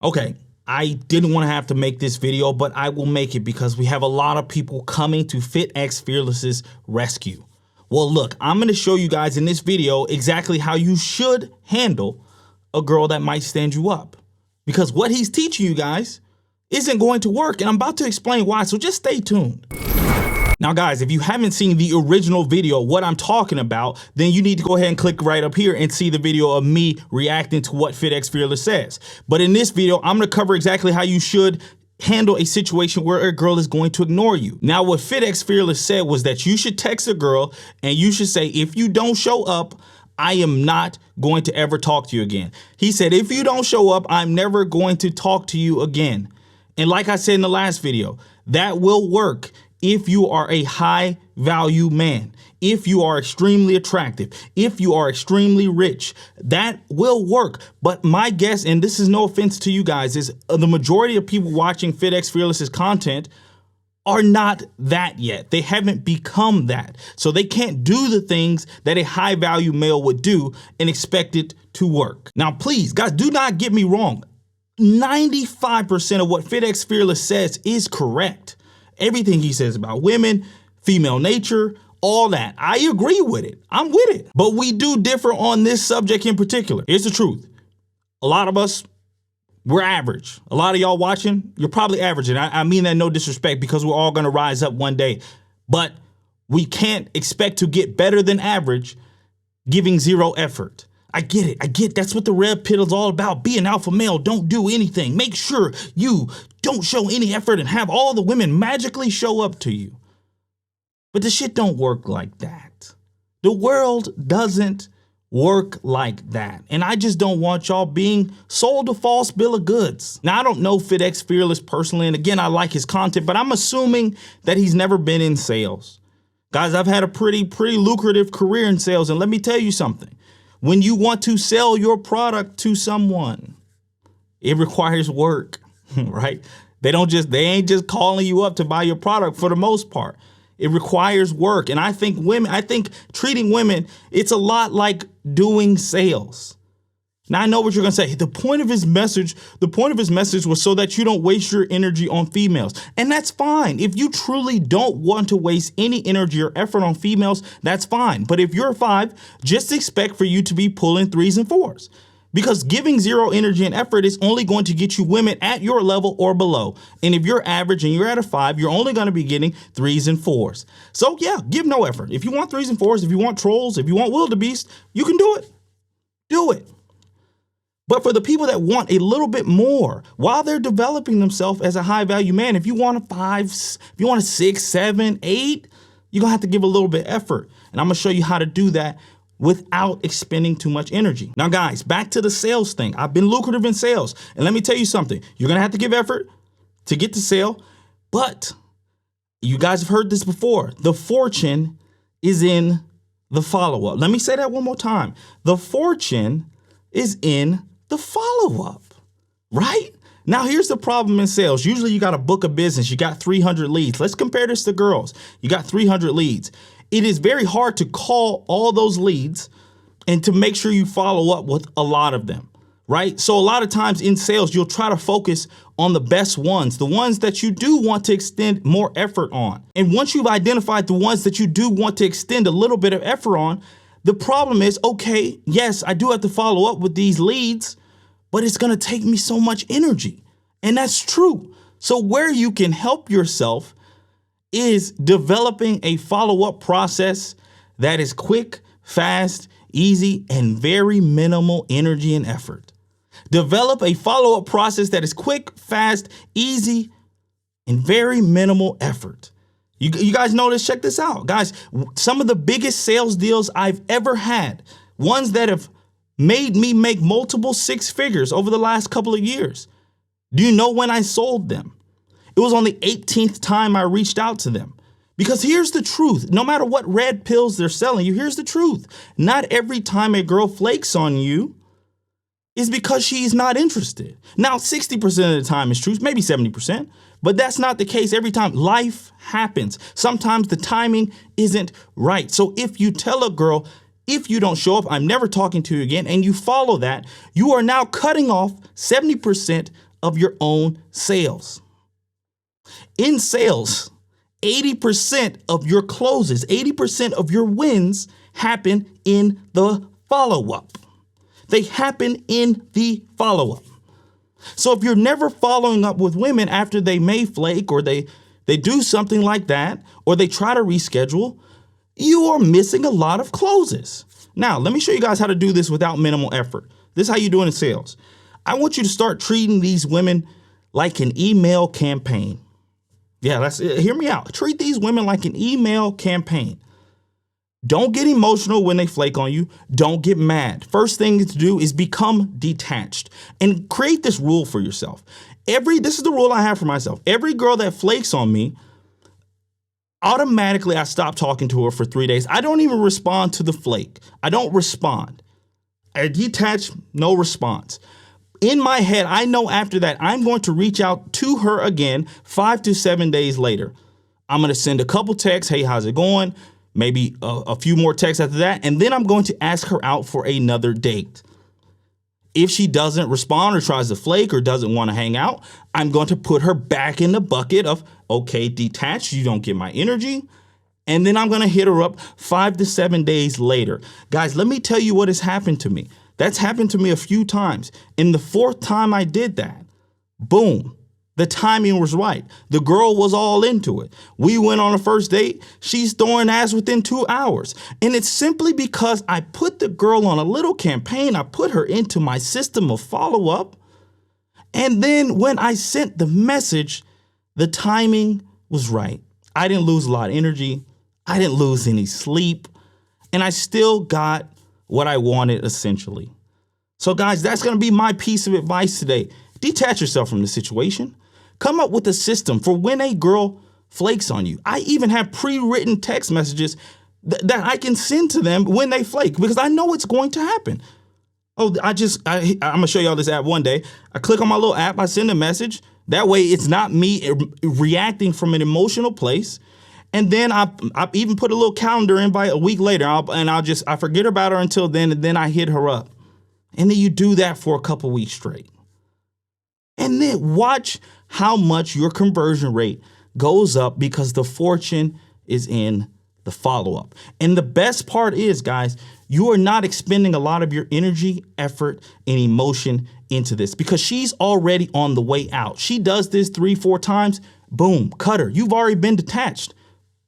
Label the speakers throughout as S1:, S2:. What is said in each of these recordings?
S1: Okay, I didn't want to have to make this video, but I will make it because we have a lot of people coming to FitxFearless's rescue. Well, look, I'm going to show you guys in this video exactly how you should handle a girl that might stand you up. Because what he's teaching you guys isn't going to work, and I'm about to explain why, so just stay tuned. Now guys, if you haven't seen the original video, what I'm talking about, then you need to go ahead and click right up here and see the video of me reacting to what FitxFearless says. But in this video, I'm gonna cover exactly how you should handle a situation where a girl is going to ignore you. Now, what FitxFearless said was that you should text a girl and you should say, if you don't show up, I am not going to ever talk to you again. He said, if you don't show up, I'm never going to talk to you again. And like I said in the last video, that will work if you are a high value man, if you are extremely attractive, if you are extremely rich, that will work. But my guess, and this is no offense to you guys, is the majority of people watching FitxFearless's content are not that yet. They haven't become that. So they can't do the things that a high value male would do and expect it to work. Now, please, guys, do not get me wrong. 95% of what FitxFearless says is correct. Everything he says about women, female nature, all that. I agree with it. I'm with it. But we do differ on this subject in particular. Here's the truth. A lot of us, we're average. A lot of y'all watching, you're probably average. And I mean that no disrespect, because we're all going to rise up one day. But we can't expect to get better than average giving zero effort. I get it. I get that's what the red pill is all about. Be an alpha male. Don't do anything. Make sure you don't show any effort and have all the women magically show up to you. But the shit don't work like that. The world doesn't work like that. And I just don't want y'all being sold a false bill of goods. Now, I don't know FitxFearless personally. And again, I like his content, but I'm assuming that he's never been in sales. Guys, I've had a pretty lucrative career in sales. And let me tell you something. When you want to sell your product to someone, it requires work, right? They ain't just calling you up to buy your product for the most part. It requires work. And I think treating women, it's a lot like doing sales. Now, I know what you're going to say. The point of his message was so that you don't waste your energy on females. And that's fine. If you truly don't want to waste any energy or effort on females, that's fine. But if you're a 5, just expect for you to be pulling 3s and 4s. Because giving zero energy and effort is only going to get you women at your level or below. And if you're average and you're at a 5, you're only going to be getting 3s and 4s. So yeah, give no effort. If you want 3s and 4s, if you want trolls, if you want wildebeest, you can do it. Do it. But for the people that want a little bit more while they're developing themselves as a high value man, if you want a 5, if you want a 6, 7, 8, you're going to have to give a little bit of effort. And I'm going to show you how to do that without expending too much energy. Now, guys, back to the sales thing. I've been lucrative in sales. And let me tell you something. You're going to have to give effort to get the sale. But you guys have heard this before. The fortune is in the follow-up. Let me say that one more time. The fortune is in the follow-up, right? Now, here's the problem in sales. Usually you got a book of business. You got 300 leads. Let's compare this to girls. You got 300 leads. It is very hard to call all those leads and to make sure you follow up with a lot of them, right? So a lot of times in sales, you'll try to focus on the best ones, the ones that you do want to extend more effort on. And once you've identified the ones that you do want to extend a little bit of effort on, the problem is, okay, yes, I do have to follow up with these leads, but it's going to take me so much energy. And that's true. So where you can help yourself is developing a follow-up process that is quick, fast, easy, and very minimal energy and effort. Develop a follow-up process that is quick, fast, easy, and very minimal effort. You guys know this? Check this out. Guys, some of the biggest sales deals I've ever had, ones that have made me make multiple 6 figures over the last couple of years. Do you know when I sold them? It was on the 18th time I reached out to them. Because here's the truth. No matter what red pills they're selling you, here's the truth. Not every time a girl flakes on you is because she's not interested. Now, 60% of the time is true, maybe 70%, but that's not the case every time. Life happens. Sometimes the timing isn't right. So if you tell a girl, if you don't show up, I'm never talking to you again, and you follow that, you are now cutting off 70% of your own sales. In sales, 80% of your closes, 80% of your wins happen in the follow-up. They happen in the follow-up. So if you're never following up with women after they may flake or they do something like that, or they try to reschedule, you are missing a lot of closes. Now, let me show you guys how to do this without minimal effort. This is how you do it in sales. I want you to start treating these women like an email campaign. Yeah, hear me out. Treat these women like an email campaign. Don't get emotional when they flake on you. Don't get mad. First thing to do is become detached and create this rule for yourself. This is the rule I have for myself. Every girl that flakes on me, automatically I stop talking to her for 3 days. I don't even respond to the flake. I don't respond. I detach, no response. In my head, I know after that, I'm going to reach out to her again 5 to 7 days later. I'm going to send a couple texts. Hey, how's it going? Maybe a few more texts after that. And then I'm going to ask her out for another date. If she doesn't respond or tries to flake or doesn't want to hang out, I'm going to put her back in the bucket of, okay, detached, you don't get my energy. And then I'm going to hit her up 5 to 7 days later. Guys, let me tell you what has happened to me. That's happened to me a few times. In the 4th time I did that, boom, the timing was right. The girl was all into it. We went on a first date. She's throwing ass within 2 hours. And it's simply because I put the girl on a little campaign. I put her into my system of follow-up. And then when I sent the message, the timing was right. I didn't lose a lot of energy. I didn't lose any sleep. And I still got what I wanted, essentially. So guys, that's going to be my piece of advice today. Detach yourself from the situation. Come up with a system for when a girl flakes on you. I even have pre-written text messages that I can send to them when they flake because I know it's going to happen. Oh, I'm going to show y'all this app one day. I click on my little app. I send a message. That way it's not me reacting from an emotional place. And then I even put a little calendar invite a week later I forget about her until then. And then I hit her up. And then you do that for a couple weeks straight. And then watch how much your conversion rate goes up because the fortune is in the follow-up. And the best part is, guys, you are not expending a lot of your energy, effort, and emotion into this because she's already on the way out. She does this 3-4 times. Boom, cut her. You've already been detached.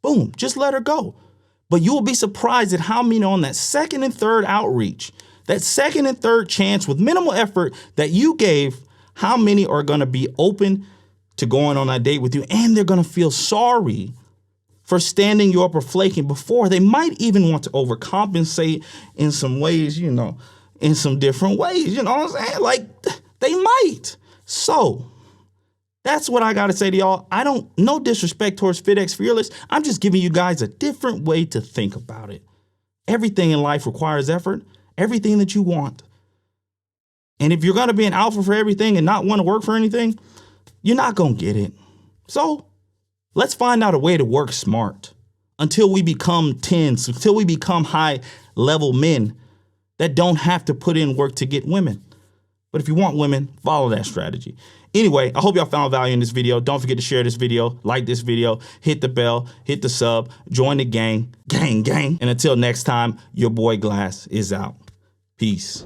S1: Boom, just let her go. But you will be surprised at how many on that second and third outreach, that second and third chance with minimal effort that you gave, how many are going to be open to going on that date with you, and they're going to feel sorry for standing you up or flaking before. They might even want to overcompensate in some ways, in some different ways, you know what I'm saying? Like, they might. So that's what I got to say to y'all. No disrespect towards FitxFearless. I'm just giving you guys a different way to think about it. Everything in life requires effort, everything that you want. And if you're going to be an alpha for everything and not want to work for anything, you're not going to get it. So let's find out a way to work smart until we become tens, until we become high level men that don't have to put in work to get women. But if you want women, follow that strategy. Anyway, I hope y'all found value in this video. Don't forget to share this video, like this video, hit the bell, hit the sub, join the gang. And until next time, your boy Glass is out. Peace.